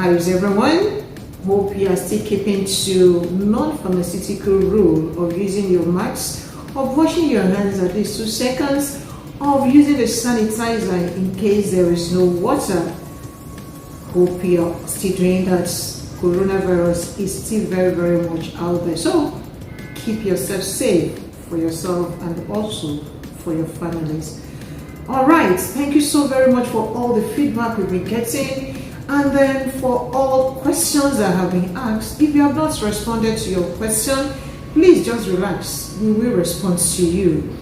How is everyone? Hope you are still keeping to non-pharmaceutical rule of using your mask, of washing your hands at least 2 seconds, of using a sanitizer in case there is no water. Hope you are still doing that. Coronavirus is still very much out there. So keep yourself safe for yourself and also for your families. Alright, thank you so very much for all the feedback we've been getting, and then for all questions that have been asked. If you have not responded to your question, please just relax. We will respond to you.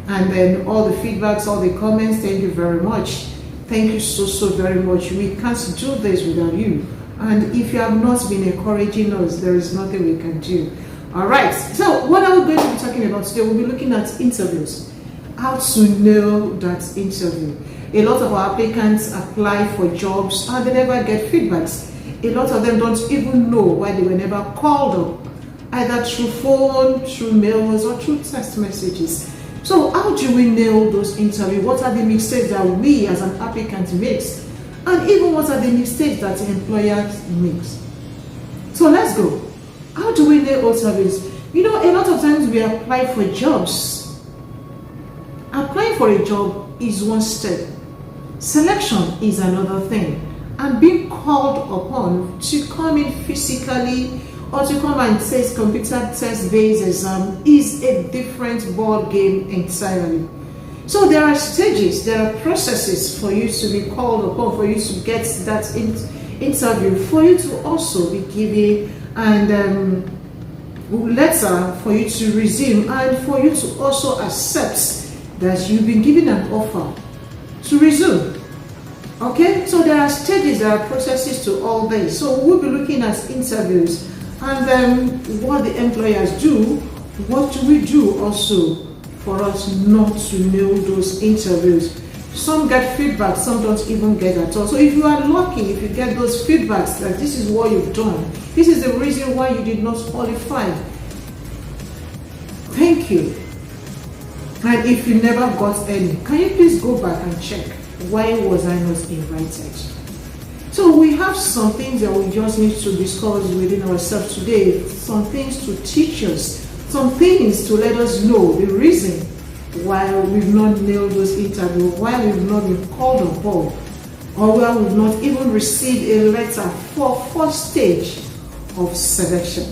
And then all the feedbacks, all the comments, thank you very much. Thank you so very much. We can't do this without you. And if you have not been encouraging us, there is nothing we can do. Alright, so what are we going to be talking about today? We'll be looking at interviews. How to nail that interview. A lot of our applicants apply for jobs and they never get feedbacks. A lot of them don't even know why they were never called up, either through phone, through mails, or through text messages. So how do we nail those interviews? What are the mistakes that we as an applicant makes? And even what are the mistakes that employers makes? So let's go. How do we nail interviews? You know, a lot of times we apply for jobs. Applying for a job is one step. Selection is another thing. And being called upon to come in physically or to come and take computer test-based exam is a different ball game entirely. So there are stages, there are processes for you to be called upon, for you to get that interview, for you to also be given and letter for you to resume, and for you to also accept that you've been given an offer to resume. Okay, so there are stages, there are processes to all this. So we'll be looking at interviews and then what the employers do. What do we do also for us not to nail those interviews? Some get feedback, some don't even get at all. So if you are lucky, if you get those feedbacks that this is what you've done, this is the reason why you did not qualify, thank you. And if you never got any, can you please go back and check, why was I not invited? So we have some things that we just need to discuss within ourselves today, some things to teach us, some things to let us know the reason why we've not nailed those interviews, why we've not been called upon, or why we've not even received a letter for first stage of selection.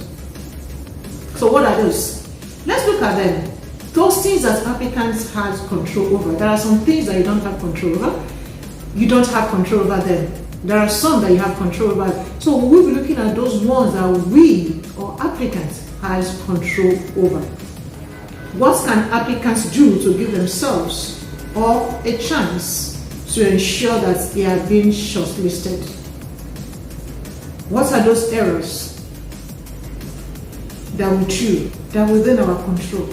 So what are those? Let's look at them. Those things that applicants have control over. There are some things that you don't have control over. You don't have control over them. There are some that you have control over. So we'll be looking at those ones that we or applicants has control over. What can applicants do to give themselves or a chance to ensure that they are being shortlisted? What are those errors that we do that are within our control?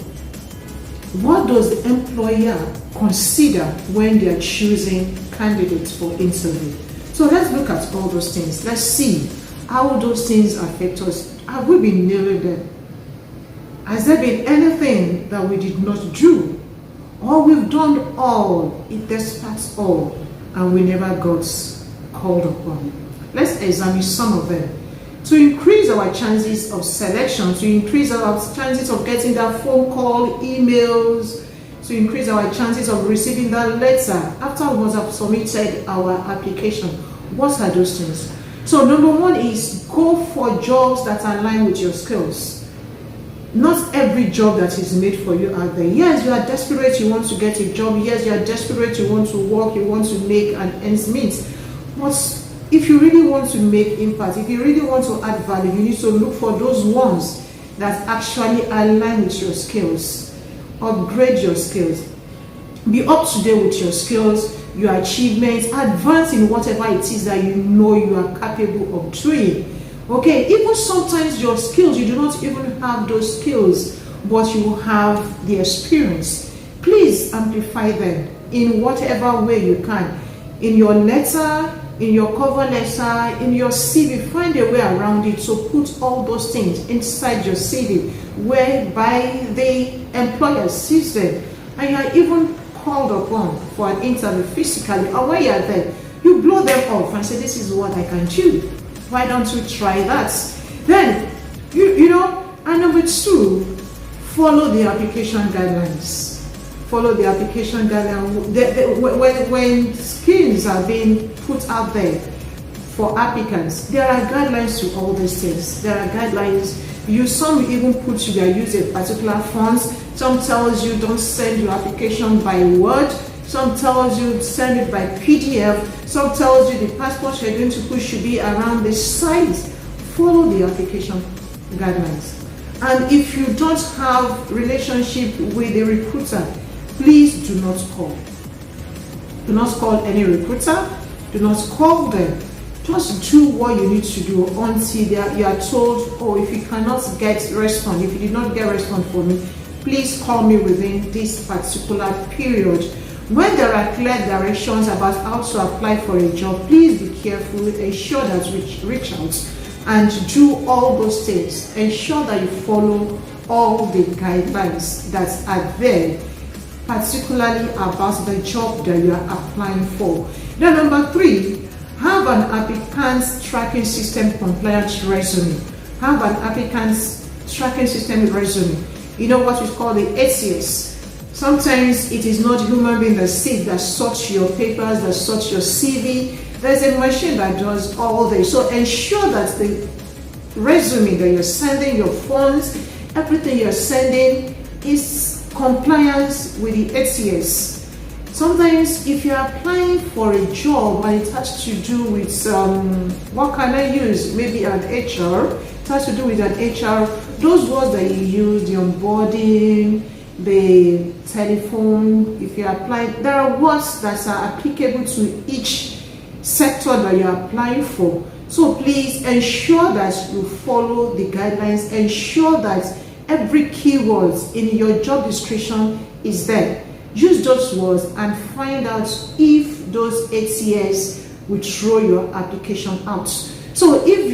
What does the employer consider when they are choosing candidates for interview? So let's look at all those things. Let's see how those things affect us. Have we been nailing them? Has there been anything that we did not do? Or we've done all, it despite all, and we never got called upon? Let's examine some of them. To increase our chances of selection, to increase our chances of getting that phone call, emails, to increase our chances of receiving that letter after we must have submitted our application. What are those things? So number one is go for jobs that align with your skills. Not every job that is made for you out there. Yes, you are desperate, you want to get a job. Yes, you are desperate, you want to work, you want to make an ends meet. But if you really want to make impact, if you really want to add value, you need to look for those ones that actually align with your skills. Upgrade your skills. Be up to date with your skills, your achievements, advance in whatever it is that you know you are capable of doing. Okay, even sometimes your skills, you do not even have those skills, but you have the experience. Please amplify them in whatever way you can. In your letter, in your cover letter, in your CV, find a way around it to put all those things inside your CV, whereby the employer sees them, and you are even called upon for an interview physically, or while you are there, you blow them off and say, this is what I can do. Why don't you try that? Then, and number 2, follow the application guidelines. Follow the application guidelines. When skills are being put out there for applicants, there are guidelines to all these things. There are guidelines. Some even put you there, use a particular fonts. Some tells you don't send your application by Word. Some tells you send it by PDF. Some tells you the passport you're going to put should be around this size. Follow the application guidelines. And if you don't have relationship with the recruiter, please do not call. Do not call any recruiter. Do not call them. Just do what you need to do until you are told, oh, if you cannot get response, if you did not get response from me, please call me within this particular period. When there are clear directions about how to apply for a job, please be careful. Ensure that you reach out and do all those things. Ensure that you follow all the guidelines that are there, particularly about the job that you are applying for. Then number 3, have an applicant's tracking system compliance resume. Have an applicant's tracking system resume. You know what we call the ATS. Sometimes it is not human being that sorts your papers, that sorts your CV. There's a machine that does all this. So ensure that the resume that you're sending, your forms, everything you're sending is compliant with the ATS. Sometimes if you're applying for a job and it has to do with what can I use? Maybe an HR. It has to do with an HR. Those words that you use, the onboarding, the telephone, if you apply, there are words that are applicable to each sector that you're applying for. So please ensure that you follow the guidelines. Ensure that every keyword in your job description is there. Use those words and find out if those ATS will throw your application out. So if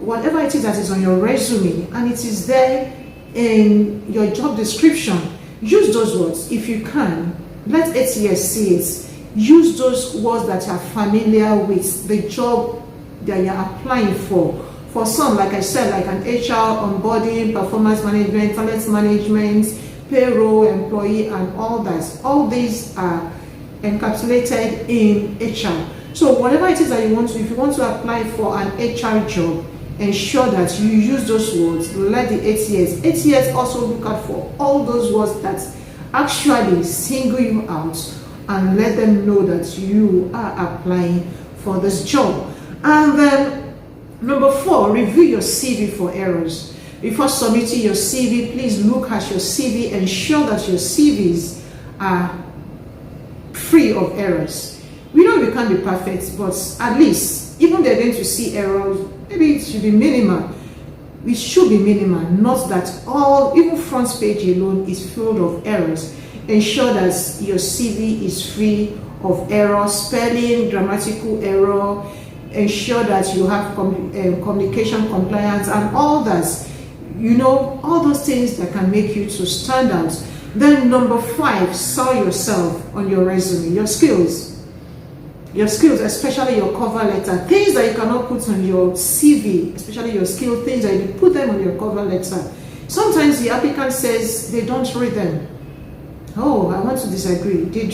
whatever it is that is on your resume and it is there in your job description, use those words. If you can, let ATS see it. Use those words that are familiar with the job that you're applying for. For some, like I said, like an HR, onboarding, performance management, talent management, payroll, employee, and all that. All these are encapsulated in HR. So whatever it is that you want to, if you want to apply for an HR job, ensure that you use those words. Let the ATS also look out for all those words that actually single you out and let them know that you are applying for this job. And then number 4, review your CV for errors. Before submitting your CV, please look at your CV. Ensure that your CVs are free of errors. We know we can't be perfect, but at least, even they're going to see errors, maybe it should be minimal. It should be minimal, not that even front page alone is filled of errors. Ensure that your CV is free of errors, spelling, grammatical error. Ensure that you have communication compliance and all that. All those things that can make you to stand out. Then number 5, sell yourself on your resume, your skills. Your skills, especially your cover letter, things that you cannot put on your CV, especially your skill, things that you put them on your cover letter. Sometimes the applicant says they don't read them. Oh, I want to disagree. They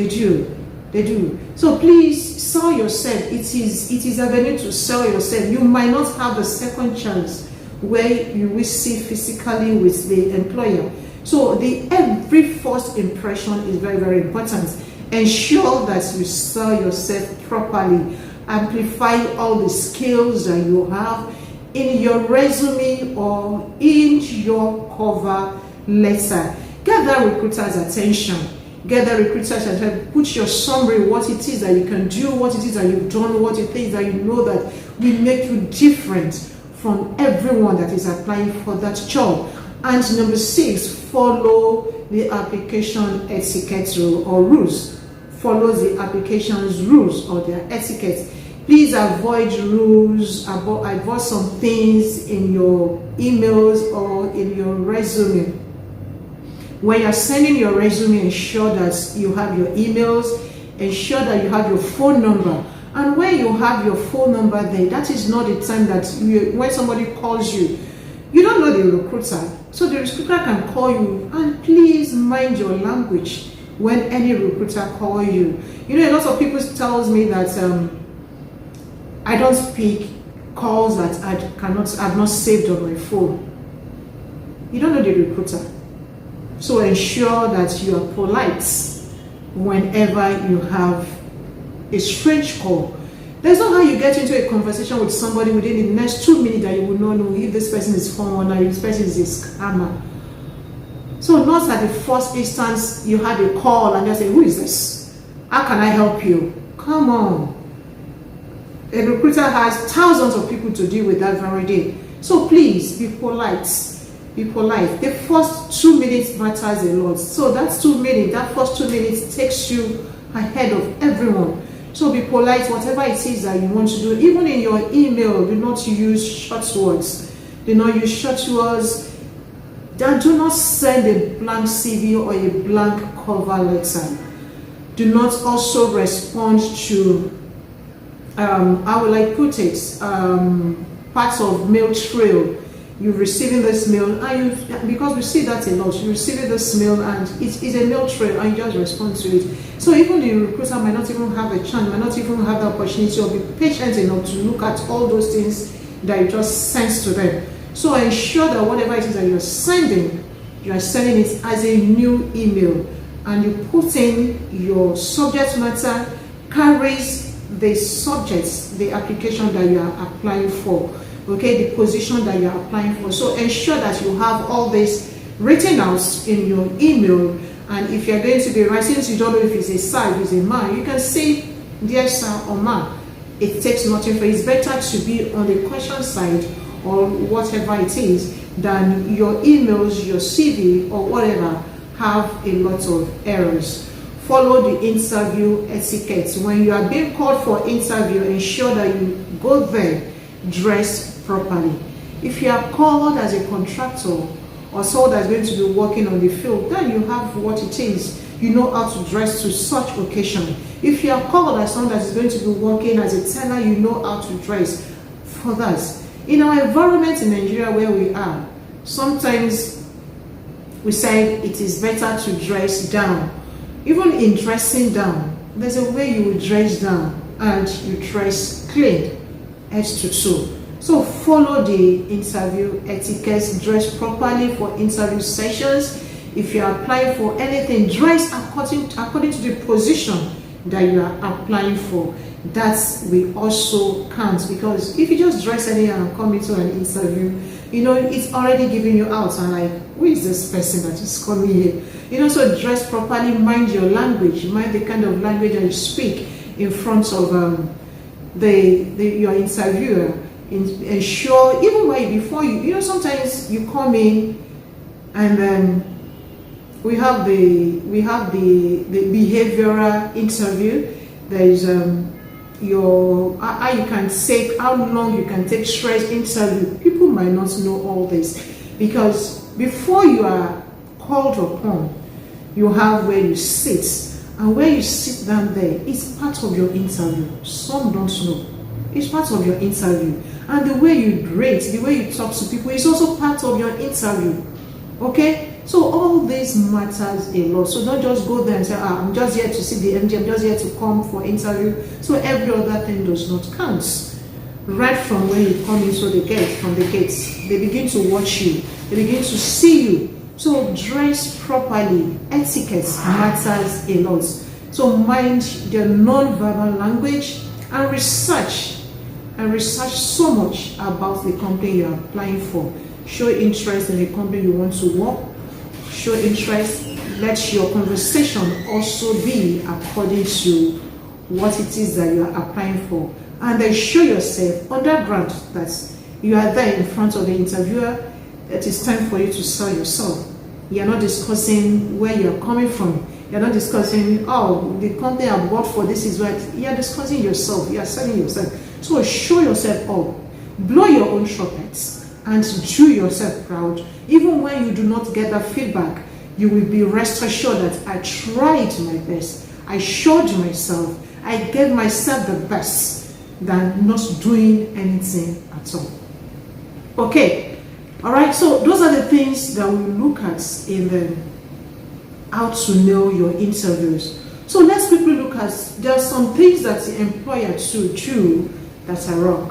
do. So please sell yourself. It is a venue to sell yourself. You might not have a second chance where you will see physically with the employer. So every first impression is very, very important. Ensure that you sell yourself properly. Amplify all the skills that you have in your resume or in your cover letter. Get that recruiter's attention. Get the recruiter's attention. Put your summary, what it is that you can do, what it is that you've done, what it is that you know that will make you different from everyone that is applying for that job. And number 6, follow the application etiquette or rules. Follow the application's rules or their etiquette. Please avoid rules, avoid some things in your emails or in your resume. When you're sending your resume, ensure that you have your emails, ensure that you have your phone number, And when you have your phone number there, that is not the time that when somebody calls you, you don't know the recruiter. So the recruiter can call you, and please mind your language when any recruiter call you. You know, a lot of people tells me that I don't pick calls that I've not saved on my phone. You don't know the recruiter. So ensure that you are polite whenever you have a strange call. There's not how you get into a conversation with somebody within the next 2 minutes that you will not know if this person is phone or if this person is a scammer. So not at the first instance you had a call and you say, who is this? How can I help you? Come on. A recruiter has thousands of people to deal with that very day. So please be polite. Be polite. The first 2 minutes matters a lot. So that first 2 minutes takes you ahead of everyone. So be polite, whatever it is that you want to do. Even in your email, do not use short words. Do not use short words. Do not send a blank CV or a blank cover letter. Do not also respond to, how will I put it, parts of mail trail. You're receiving this mail, and because we see that a lot, you're receiving this mail and it's a mail trail and you just respond to it. So even the recruiter might not even have a chance, might not even have the opportunity or be patient enough to look at all those things that you just sent to them. So ensure that whatever it is that you are sending it as a new email, and you put in your subject matter carries the subjects, the application that you are applying for. Okay, the position that you are applying for. So ensure that you have all this written out in your email. And if you're going to be writing, since you don't know if it's a sir, if it's a man, you can say dear sir or man. It takes nothing for it. It's better to be on the question side or whatever it is than your emails, your CV or whatever have a lot of errors. Follow the interview etiquette. When you are being called for interview, ensure that you go there dressed properly. If you are called as a contractor or someone that's going to be working on the field, then you have what it is. You know how to dress to such occasion. If you are called as someone that is going to be working as a teller, you know how to dress for that. In our environment in Nigeria where we are, sometimes we say it is better to dress down. Even in dressing down, there's a way you will dress down and you dress clean, head to toe. So follow the interview etiquette, dress properly for interview sessions. If you are applying for anything, dress according to the position that you are applying for. That will also count, because if you just dress anyhow and come into an interview, you know, it's already giving you out and like, who is this person that is coming here? You know, so dress properly, mind your language, mind the kind of language that you speak in front of your interviewer. Ensure even before you know, sometimes you come in and then we have the behavioral interview. There is how long you can take stress interview. People might not know all this, because before you are called upon, you have where you sit, and where you sit down there is part of your interview. Some don't know. It's part of your interview. And the way you rate, the way you talk to people is also part of your interview. Okay? So all this matters a lot. So don't just go there and say, I'm just here to see the MD, I'm just here to come for interview. So every other thing does not count. Right from when you come into the gate, from the gates, they begin to watch you. They begin to see you. So dress properly. Etiquette matters a lot. So mind the non-verbal language and research so much about the company you are applying for. Show interest in the company you want to work. Show interest. Let your conversation also be according to what it is that you are applying for. And then show yourself underground that you are there in front of the interviewer. It is time for you to sell yourself. You are not discussing where you are coming from. You are not discussing, oh, the company I worked for, this is what. You are discussing yourself. You are selling yourself. So show yourself up. Blow your own trumpets and do yourself proud. Even when you do not get that feedback, you will be rest assured that I tried my best. I showed myself. I gave myself the best than not doing anything at all. Okay, all right, so those are the things that we look at in the how to know your interviews. So let's quickly look at, there are some things that the employer should do that are wrong.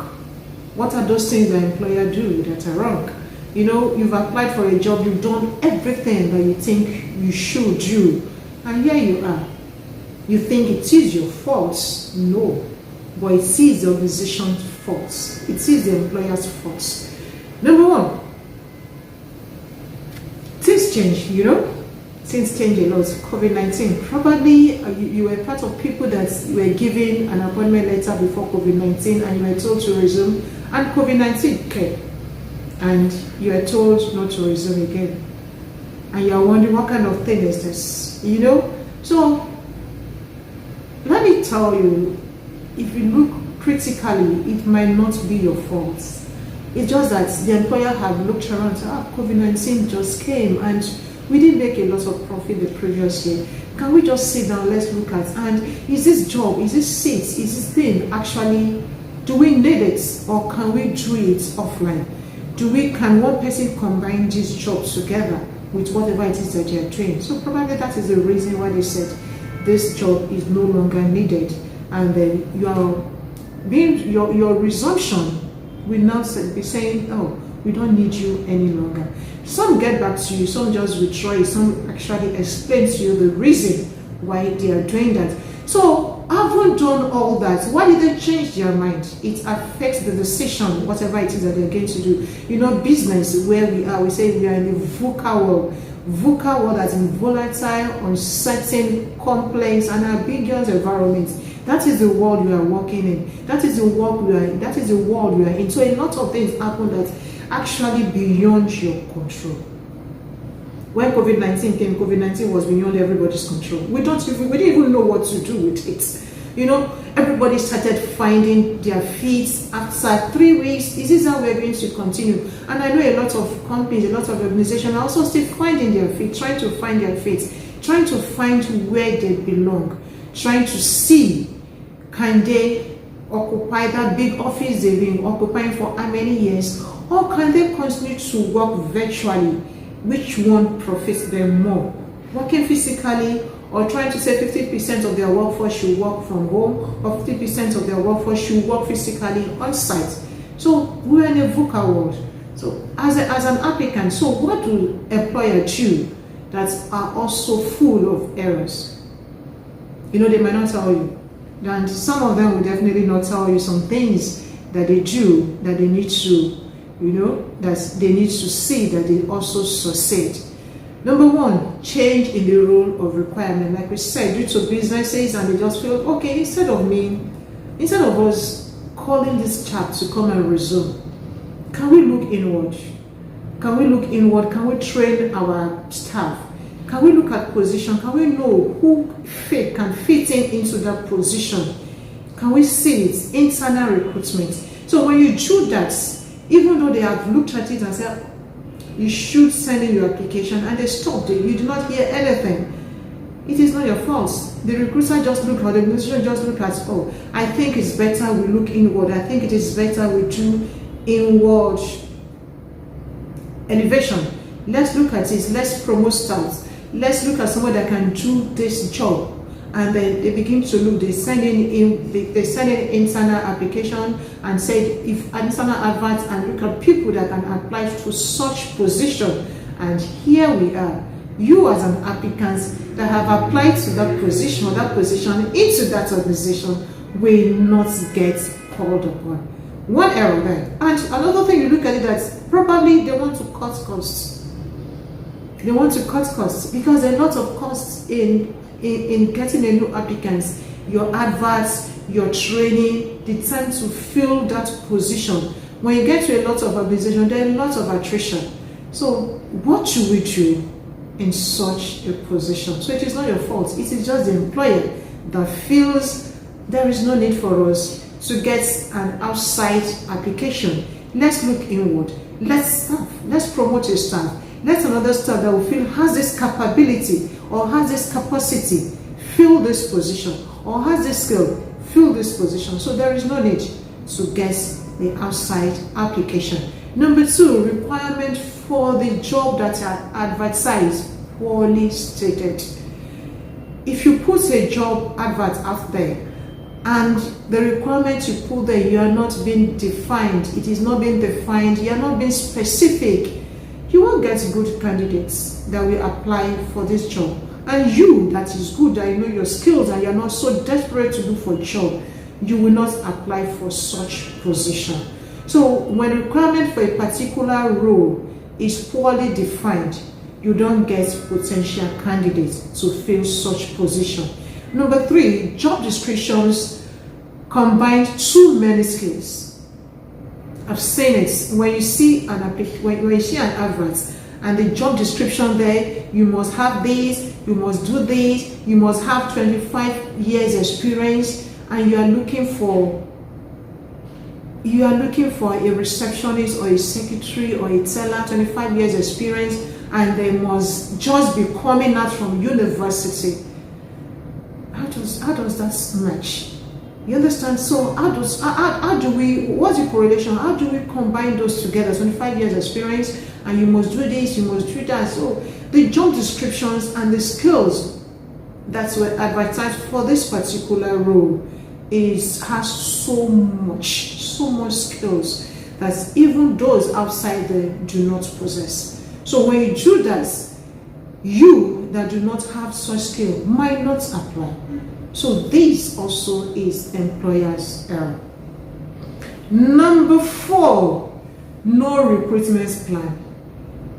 What are those things the employer do that are wrong? You know, you've applied for a job, you've done everything that you think you should do, and here you are. You think it is your fault? No, but it is the organization's fault. It is the employer's fault. Number one, things change, you know. Things change a lot. COVID-19. Probably you were part of people that were given an appointment letter before COVID-19 and you were told to resume, and COVID-19 came and you are told not to resume again. And you are wondering, what kind of thing is this? You know? So, let me tell you, if you look critically, it might not be your fault. It's just that the employer have looked around, COVID-19 just came and we didn't make a lot of profit the previous year. Can we just sit down, let's look at, and is this job, is this seat, is this thing actually, do we need it or can we do it offline? Can one person combine these jobs together with whatever it is that they are doing? So probably that is the reason why they said this job is no longer needed, and then your resumption will now be saying, oh, we don't need you any longer. Some get back to you, some just withdraw it, some actually explain to you the reason why they are doing that. So, having done all that, why did they change their mind? It affects the decision, whatever it is that they're going to do. You know, business, where we are, we say we are in the VUCA world. VUCA world as in volatile, uncertain, complex, and ambiguous environments. That is the world we are working in. That is the world we are in. That is the world we are in. So a lot of things happen that actually beyond your control. When COVID-19 came, COVID-19 was beyond everybody's control. We didn't even know what to do with it. You know, everybody started finding their feet after 3 weeks. This is how we're going to continue. And I know a lot of companies, a lot of organizations are also still finding their feet, trying to find their feet, trying to find where they belong, trying to see, can they occupy that big office they've been occupying for how many years, or can they continue to work virtually? Which one profits them more? Working physically, or trying to say 50% of their workforce should work from home, or 50% of their workforce should work physically on site. So we're in a VUCA world. So as an applicant, so what do employers do that are also full of errors? You know, they might not tell you. And some of them will definitely not tell you some things that they do that they need to, you know, that they need to see that they also succeed. Number one, change in the role of requirement. Like we said, due to businesses, and they just feel, okay, instead of us calling this chap to come and resume, can we look inward? Can we look inward? Can we train our staff? Can we look at position? Can we know who can fit into that position? Can we see it? Internal recruitment. So when you do that, even though they have looked at it and said, you should send in your application, and they stopped it, you do not hear anything, it is not your fault. The recruiter just looked, or the administration just looked at, oh, I think it's better we look inward. I think it is better we do inward elevation. Let's look at it. Let's promote staff. Let's look at someone that can do this job. And then they begin to look, they send in internal application and say, if internal advert, and look at people that can apply to such position. And here we are, you as an applicant that have applied to that position or that position into that organization will not get called upon. One error there. And another thing, you look at it, that probably they want to cut costs. They want to cut costs because there are lots of costs in getting a new applicants, your adverts, your training, the time to fill that position. When you get to a lot of organization, there are lots of attrition. So what should we do in such a position? So it is not your fault. It is just the employer that feels there is no need for us to get an outside application. Let's look inward. Let's promote your staff. Let another staff that will feel has this capability or has this capacity fill this position, or has this skill, fill this position. So there is no need to get the outside application. Number 2, requirement for the job that are advertised poorly stated. If you put a job advert out there and the requirements you put there, you are not being defined, it is not being defined, you are not being specific, you won't get good candidates that will apply for this job. And you that is good, that you know your skills and you're not so desperate to look for a job, you will not apply for such position. So when requirement for a particular role is poorly defined, you don't get potential candidates to fill such position. Number 3, job descriptions combine too many skills. I've seen it. When you see when you see an advert and the job description there, you must have this, you must do this, you must have 25 years experience, and you are looking for a receptionist or a secretary or a teller, 25 years experience, and they must just be coming out from university. How does that match? You understand? So how do we, what's the correlation? How do we combine those together? 25 years experience, and you must do this, you must do that. So the job descriptions and the skills that were advertised for this particular role has so much skills that even those outside there do not possess. So when you do that, you that do not have such skill might not apply. So this also is employer's error. Number 4, no recruitment plan,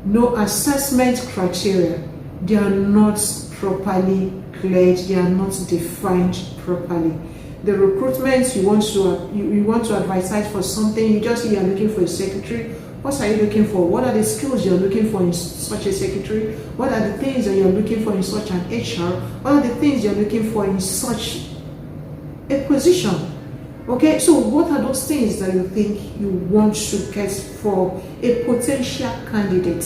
no assessment criteria. They are not properly cleared, they are not defined properly. The recruitment, you want to advertise for something, you just say you are looking for a secretary. What are you looking for? What are the skills you're looking for in such a secretary? What are the things that you're looking for in such an HR? What are the things you're looking for in such a position? Okay, so what are those things that you think you want to get for a potential candidate?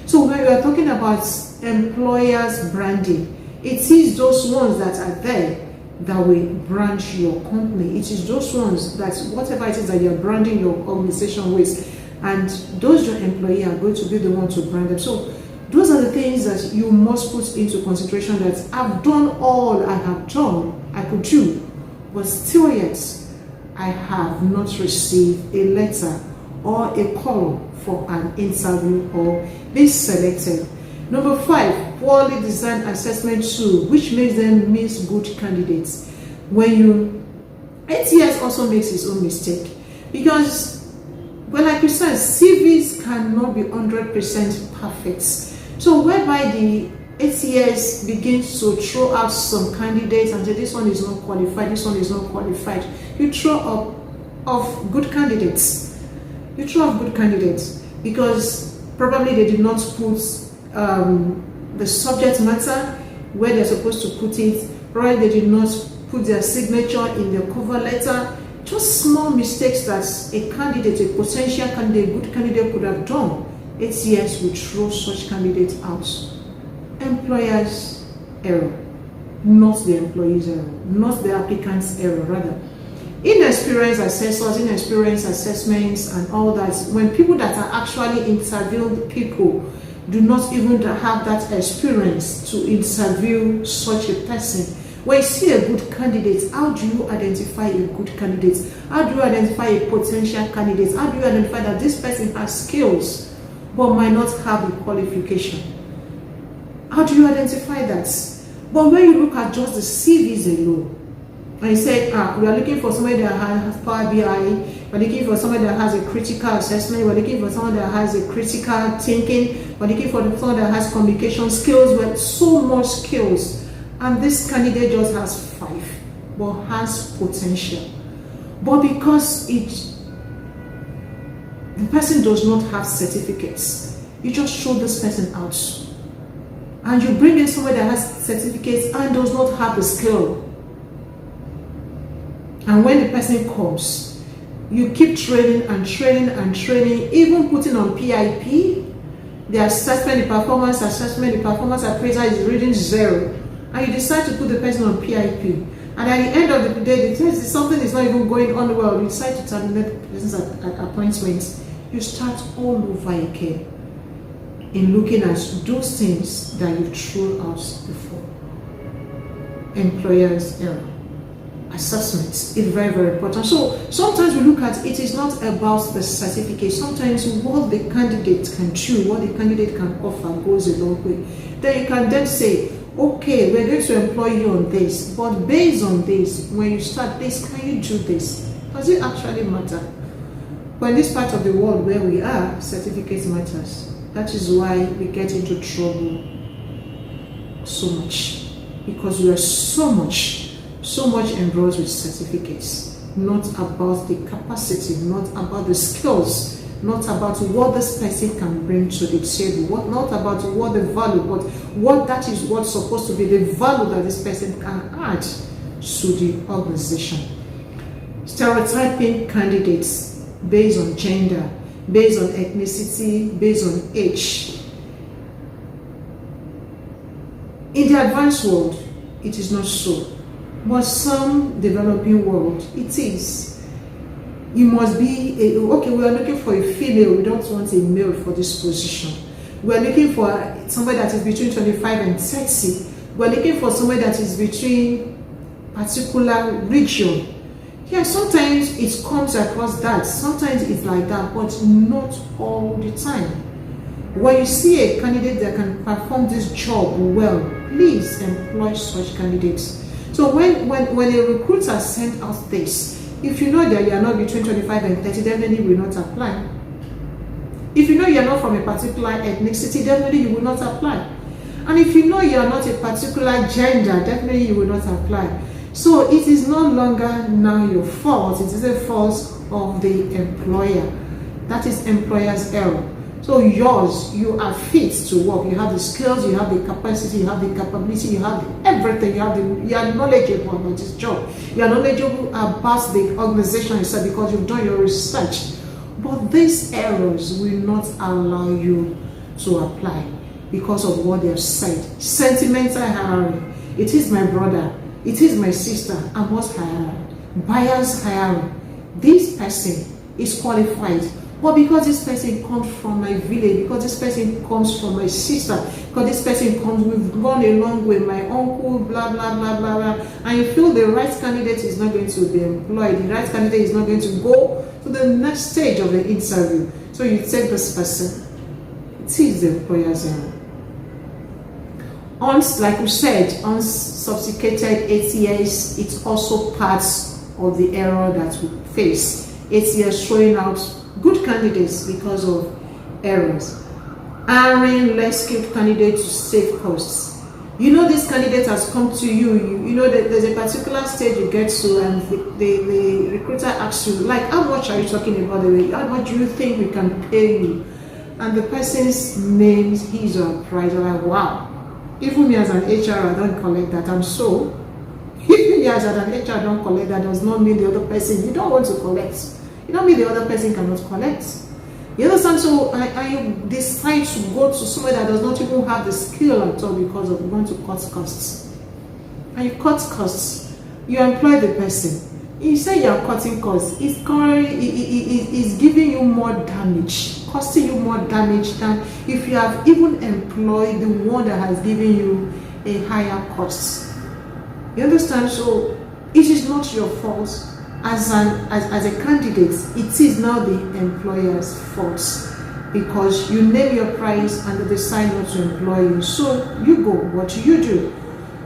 So when we are talking about employers branding, it is those ones that are there that will brand your company. It is those ones that whatever it is that you're branding your organization with, and those your employee are going to be the one to brand them. So those are the things that you must put into consideration, that I've done all I could do, but still yet I have not received a letter or a call for an interview or be selected. Number 5, poorly designed assessment tool, which makes them miss good candidates. ATS also makes its own mistake, because well, like we said, CVs cannot be 100% perfect. So whereby the ATS begins to throw out some candidates and say this one is not qualified, this one is not qualified, you throw up of good candidates. You throw off good candidates because probably they did not put the subject matter where they're supposed to put it. Probably they did not put their signature in their cover letter. Just small mistakes that a candidate, a potential candidate, a good candidate could have done. ATS will throw such candidates out. Employer's error, not the employee's error, not the applicant's error, rather. Inexperienced assessors, inexperienced assessments and all that, when people that are actually interviewing people do not even have that experience to interview such a person. When you see a good candidate, how do you identify a good candidate? How do you identify a potential candidate? How do you identify that this person has skills but might not have the qualification? How do you identify that? But when you look at just the CVs alone, and you say, we are looking for somebody that has Power BI, we're looking for somebody that has a critical assessment, we're looking for someone that has a critical thinking, we're looking for someone that has communication skills, with so much skills. And this candidate just has 5, but has potential. But because the person does not have certificates, you just throw this person out. And you bring in somebody that has certificates and does not have the skill. And when the person comes, you keep training and training and training, even putting on PIP, the assessment, the performance assessment, the performance appraiser is reading 0. And you decide to put the person on PIP. And at the end of the day, something is not even going on well, you decide to terminate business appointments, you start all over again in looking at those things that you threw out before. Employer's error. Assessments is very, very important. So sometimes we look at it is not about the certificate. Sometimes what the candidate can do, what the candidate can offer goes a long way. Then you can then say, okay, we're going to employ you on this, but based on this, when you start this, can you do this? Does it actually matter? But in this part of the world where we are, certificates matters. That is why we get into trouble so much, because we are so much enrolled with certificates, not about the capacity, not about the skills, not about what this person can bring to the table, not about what the value, but what that is what's supposed to be the value that this person can add to the organization. Stereotyping candidates based on gender, based on ethnicity, based on age. In the advanced world, it is not so. But some developing world, it is. You must be, okay, we are looking for a female, we don't want a male for this position. We are looking for somebody that is between 25 and 30. We are looking for somebody that is between particular region. Yeah, sometimes it comes across that, sometimes it's like that, but not all the time. When you see a candidate that can perform this job well, please employ such candidates. So when a recruiter sends out this, if you know that you are not between 25 and 30, definitely you will not apply. If you know you are not from a particular ethnicity, definitely you will not apply. And if you know you are not a particular gender, definitely you will not apply. So it is no longer now your fault, it is a fault of the employer. That is employer's error. So yours, you are fit to work. You have the skills, you have the capacity, you have the capability, you have everything. You are knowledgeable about this job. You are knowledgeable about the organization itself because you've done your research. But these errors will not allow you to apply because of what they have said. Sentimental hiring. It is my brother. It is my sister. I must hire. Buyers hiring. This person is qualified. But because this person comes from my village, because this person comes from my sister, because this person comes, we've gone along with my uncle, blah, blah, blah, blah, blah, and you feel the right candidate is not going to be employed, the right candidate is not going to go to the next stage of the interview. So you take this person. It is the employer's error. Like we said, unsophisticated ATS, it's also part of the error that we face. ATS showing out good candidates because of errors. Hiring less skilled candidates to save costs. You know this candidate has come to you, you know that there's a particular stage you get to and the recruiter asks you, like, how much are you talking about? How much do you think we can pay you? And the person's names, his or price, are like, wow. Even me as an HR, I don't collect that. I'm so. Even me as an HR, I don't collect that does not mean the other person, you don't want to collect. You don't mean the other person cannot collect. You understand? So I decide to go to somebody that does not even have the skill at all because of want to cut costs. And you cut costs. You employ the person. You say you are cutting costs. It's giving you more damage, costing you more damage than if you have even employed the one that has given you a higher cost. You understand? So it is not your fault. As a candidate, it is now the employer's fault because you name your price and they decide not to employ you. So you go. What do?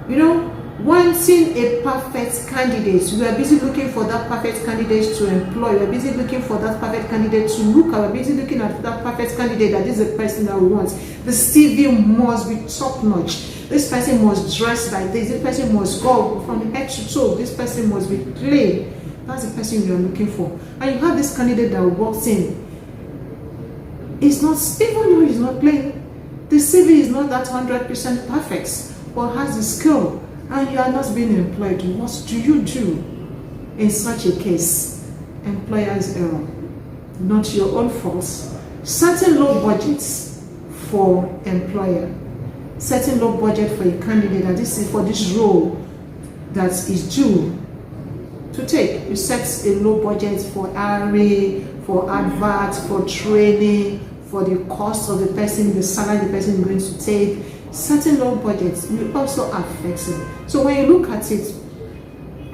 You know, wanting a perfect candidate, we are busy looking for that perfect candidate to employ. We are busy looking for that perfect candidate to look at. We are busy looking at that perfect candidate that is the person that we want. The CV must be top notch. This person must dress like this. This person must go from head to toe. This person must be clean. That's the person you are looking for. And you have this candidate that walks in. It's not, even though he's not playing, the CV is not that 100% perfect, but has the skill, and you are not being employed. What do you do in such a case? Employer's error, not your own fault. Setting low budgets for employer, setting low budget for a candidate, and this is for this role. that is due to take. You set a low budget for RA, for adverts, for training, for the cost of the person, the salary the person is going to take. Certain low budgets will also affect it. So when you look at it,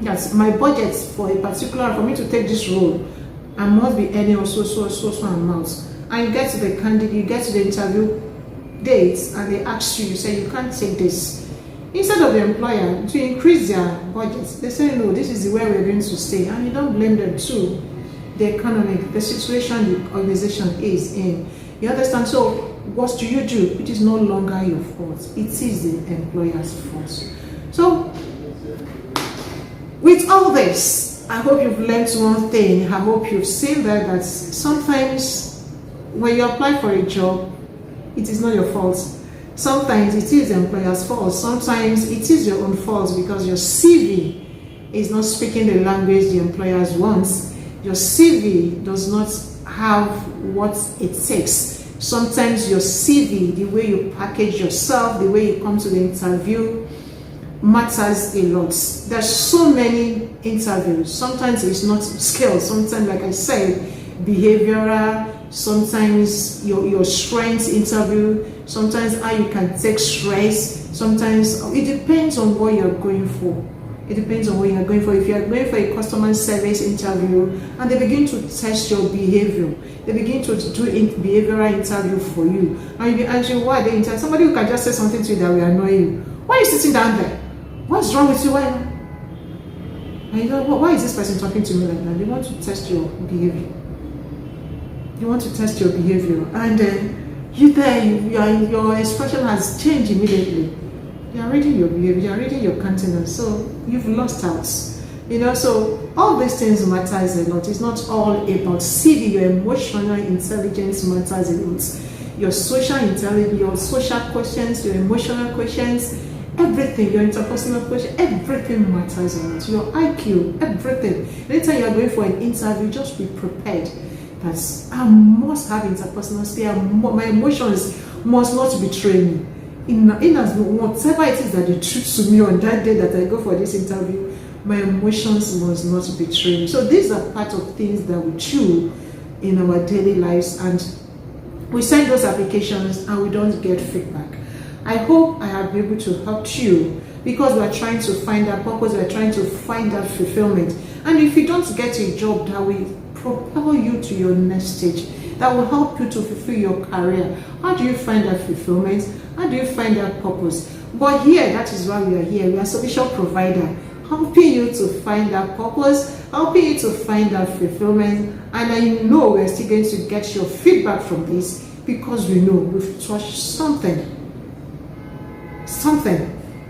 that's my budget for a particular, for me to take this role, I must be earning also so amounts. And you get to the candidate, you get to the interview dates, and they ask you, you say you can't take this. Instead of the employer to increase their budgets, they say no, this is where we're going to stay, and you don't blame them too. The economic, the situation the organization is in. You understand? So what do? It is no longer your fault. It is the employer's fault. So with all this, I hope you've learned one thing. I hope you've seen that sometimes when you apply for a job, it is not your fault. Sometimes it is the employer's fault. Sometimes it is your own fault because your CV is not speaking the language the employers wants. Your CV does not have what it takes. Sometimes your CV, the way you package yourself, the way you come to the interview, matters a lot. There's so many interviews. Sometimes it's not skills. Sometimes, like I said, behavioral. Sometimes your strengths interview. Sometimes how you can take stress. Sometimes it depends on what you're going for. It depends on what you're going for. If you're going for a customer service interview and they begin to test your behavior, they begin to do a behavioral interview for you, and you be asking why they interview somebody who can just say something to you that will annoy you. Why are you sitting down there? What's wrong with you? And you know, why is this person talking to me like that? They want to test your behavior. You want to test your behavior, and then your expression has changed immediately. You are reading your behavior, you are reading your countenance, so you've lost out. So all these things matters a lot. It's not all about CV. Your emotional intelligence matters a lot. Your social intelligence, your social questions, your emotional questions, everything, your interpersonal questions, everything matters a lot. Your IQ, everything. Anytime you are going for an interview, just be prepared. That I must have interpersonal skill. My emotions must not betray me. In as whatever it is that they treat to me on that day that I go for this interview, my emotions must not betray me. So these are part of things that we do in our daily lives, and we send those applications and we don't get feedback. I hope I have been able to help you, because we are trying to find that purpose, we are trying to find that fulfillment. And if you don't get a job that will propel you to your next stage, that will help you to fulfill your career, how do you find that fulfillment? How do you find that purpose? But here, that is why we are here. We are a solution provider, helping you to find that purpose, helping you to find that fulfillment. And I know we're still going to get your feedback from this, because we know we've touched something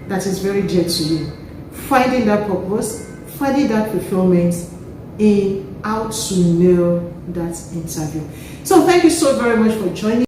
that is very dear to you. Finding that purpose, finding that fulfillment in how to nail that interview. So thank you so very much for joining.